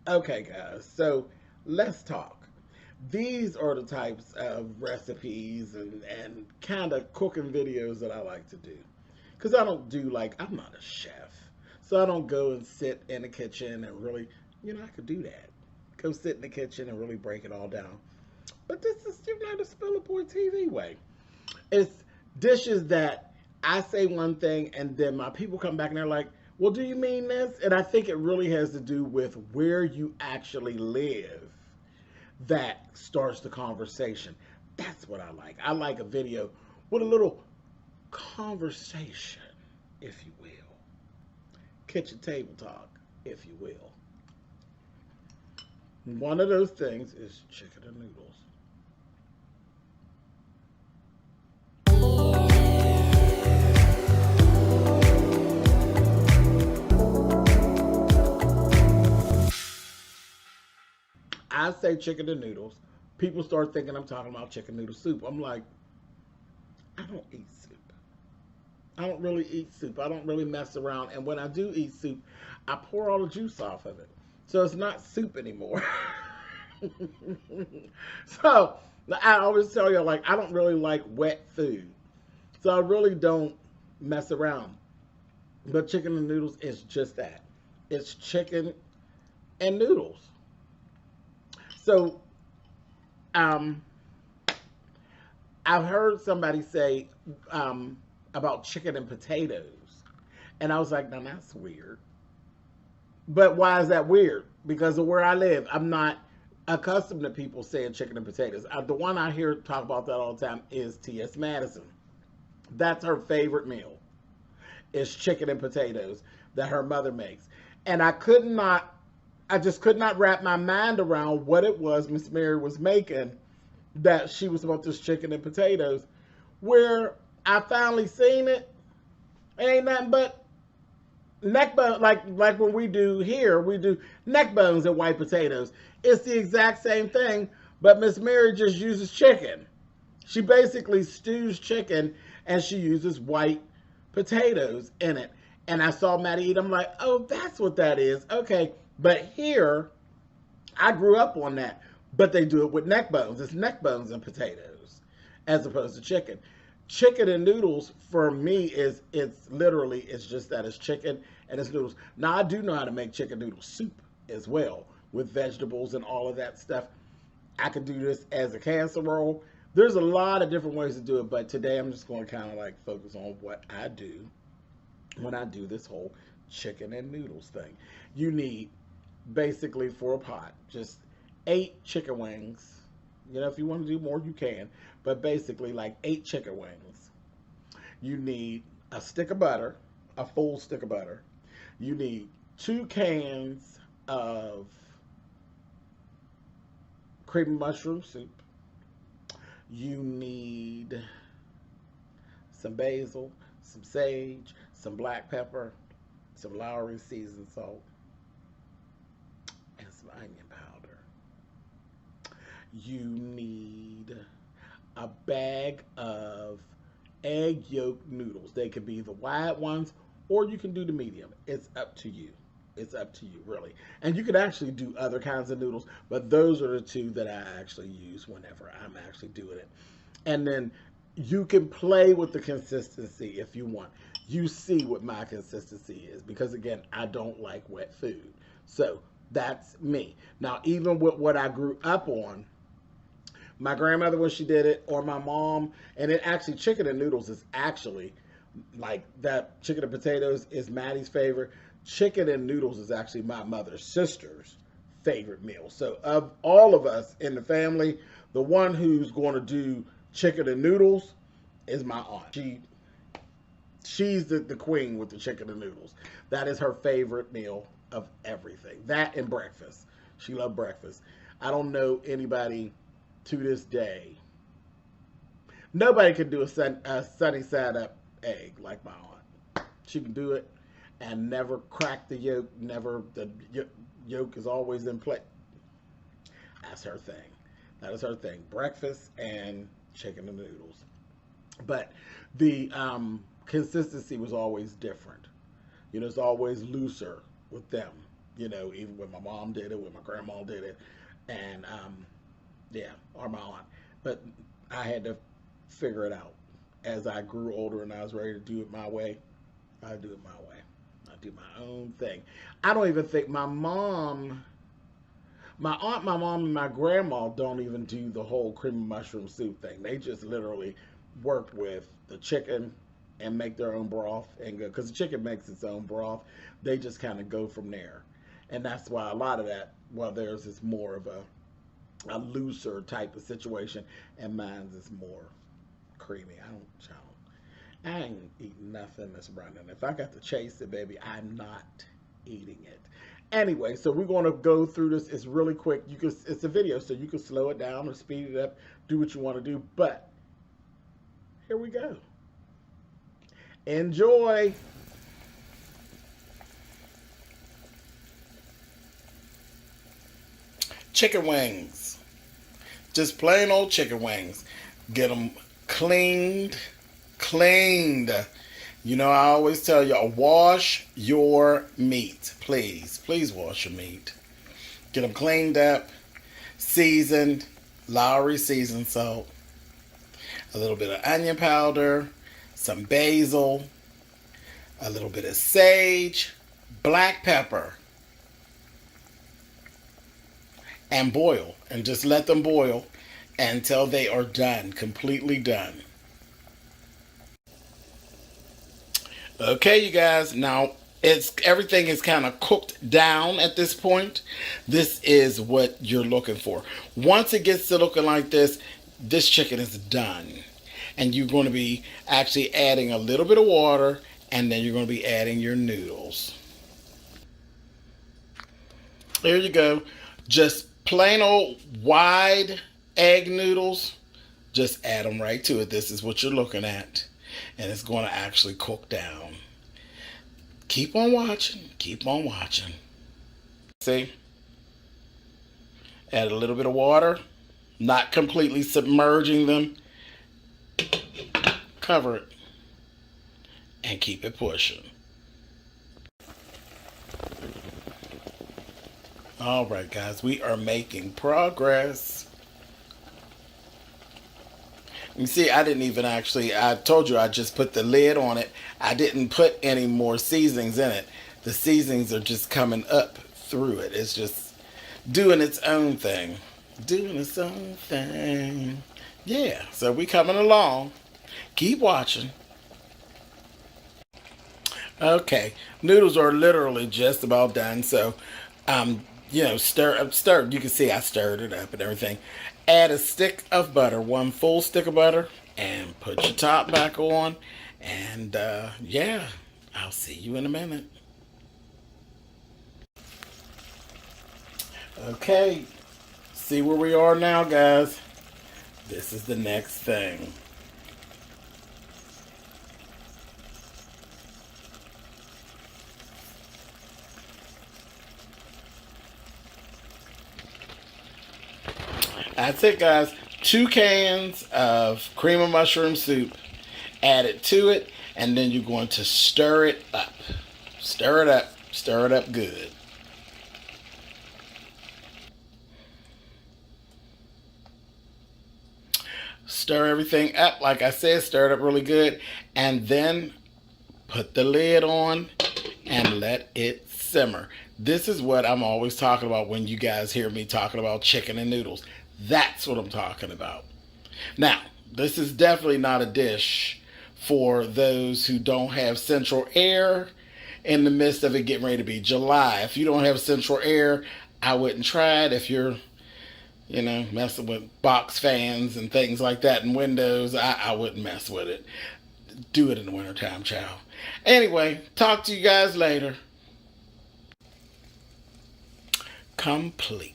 Okay, guys, so let's talk. These are the types of recipes and kind of cooking videos that I like to do. Because I don't do, like, I'm not a chef. So I don't go and sit in the kitchen and really, I could do that. Go sit in the kitchen and really break it all down. But this is, the Spiller Boy TV way. It's dishes that I say one thing and then my people come back and they're like, well, do you mean this? And I think it really has to do with where you actually live that starts the conversation. That's what I like. I like a video with a little conversation, if you will. Kitchen table talk, if you will. One of those things is chicken and noodles. I say chicken and noodles. People start thinking I'm talking about chicken noodle soup. I'm like, I don't eat soup. I don't really eat soup. I don't really mess around. And when I do eat soup, I pour all the juice off of it. So it's not soup anymore. So I always tell you, like, I don't really like wet food. So I really don't mess around. But chicken and noodles is just that. It's chicken and noodles. So um, I've heard somebody say about chicken and potatoes. And I was like, now that's weird. But why is that weird? Because of where I live. I'm not accustomed to people saying chicken and potatoes. The one I hear talk about that all the time is T.S. Madison. That's her favorite meal. Is chicken and potatoes that her mother makes. And I just could not wrap my mind around what it was Miss Mary was making that she was about this chicken and potatoes. Where I finally seen it, it ain't nothing but neck bone, like when we do here, we do neck bones and white potatoes. It's the exact same thing, but Miss Mary just uses chicken. She basically stews chicken and she uses white potatoes in it. And I saw Maddie eat. I'm like, oh, that's what that is. Okay, but here I grew up on that, but they do it with neck bones. It's neck bones and potatoes as opposed to chicken. Chicken and noodles for me is it's just that it's chicken and it's noodles. Now I do know how to make chicken noodle soup as well with vegetables and all of that stuff. I could do this as a casserole. There's a lot of different ways to do it, but today I'm just going to kind of like focus on what I do when I do this whole chicken and noodles thing. You need basically for a pot just 8 chicken wings. If you want to do more, you can, but basically like 8 chicken wings. You need a stick of butter, a full stick of butter. You need 2 cans of cream of mushroom soup. You need some basil, some sage, some black pepper, some Lowry seasoned salt, and some onion powder. You need a bag of egg yolk noodles. They could be the wide ones or you can do the medium. It's up to you. It's up to you, really. And you could actually do other kinds of noodles, but those are the two that I actually use whenever I'm actually doing it. And then you can play with the consistency if you want. You see what my consistency is because, again, I don't like wet food. So that's me. Now, even with what I grew up on, my grandmother when she did it, or my mom, and it actually chicken and noodles is actually like that. Chicken and potatoes is Maddie's favorite. Chicken and noodles is actually my mother's sister's favorite meal. So of all of us in the family, the one who's going to do chicken and noodles is my aunt. She's the queen with the chicken and noodles. That is her favorite meal of everything. That and breakfast. She loved breakfast. I don't know anybody to this day. Nobody can do a sunny side up egg like my aunt. She can do it and never crack the yolk. Never the yolk is always in place. That's her thing. That is her thing. Breakfast and chicken and noodles. But the consistency was always different. It's always looser with them. Even when my mom did it, when my grandma did it, and yeah, or my aunt. But I had to figure it out as I grew older and I was ready to do it my way. I do it my way. I do my own thing. I don't even think my aunt, my mom, and my grandma don't even do the whole cream of mushroom soup thing. They just literally work with the chicken and make their own broth and go, because the chicken makes its own broth. They just kind of go from there, and that's why a lot of that, well, theirs is more of a looser type of situation, and mine's is more creamy. I ain't eating nothing that's running. If I got to chase it, baby, I'm not eating it. Anyway, so we're going to go through this. It's really quick. It's a video, so you can slow it down or speed it up, do what you want to do. But here we go. Enjoy. Chicken wings. Just plain old chicken wings. Get them cleaned. I always tell y'all, wash your meat. Please wash your meat. Get them cleaned up, seasoned, Lowry seasoned salt, a little bit of onion powder, some basil, a little bit of sage, black pepper, and boil. And just let them boil until they are done, completely done. Okay, you guys, now everything is kind of cooked down at this point. This is what you're looking for. Once it gets to looking like this chicken is done. And you're going to be actually adding a little bit of water, and then you're going to be adding your noodles. There you go. Just plain old wide egg noodles. Just add them right to it. This is what you're looking at. And it's going to actually cook down. Keep on watching. Keep on watching. See? Add a little bit of water. Not completely submerging them. Cover it. And keep it pushing. All right, guys. We are making progress. You see, I didn't even I told you I just put the lid on it. I didn't put any more seasonings in it. The seasonings are just coming up through it. It's just doing its own thing. Doing its own thing. Yeah, so we coming along. Keep watching. Okay, noodles are literally just about done. So, stir. You can see I stirred it up and everything. Add a stick of butter, 1 full stick of butter, and put your top back on. And yeah, I'll see you in a minute. Okay, see where we are now, guys. This is the next thing. That's it, guys. 2 cans of cream of mushroom soup. Add it to it, and then you're going to stir it up. Stir it up. Stir it up good. Stir everything up. Like I said, stir it up really good. And then put the lid on and let it simmer. This is what I'm always talking about when you guys hear me talking about chicken and noodles. That's what I'm talking about. Now, this is definitely not a dish for those who don't have central air in the midst of it getting ready to be July. If you don't have central air, I wouldn't try it. If you're, messing with box fans and things like that and windows, I wouldn't mess with it. Do it in the wintertime, child. Anyway, talk to you guys later. Complete.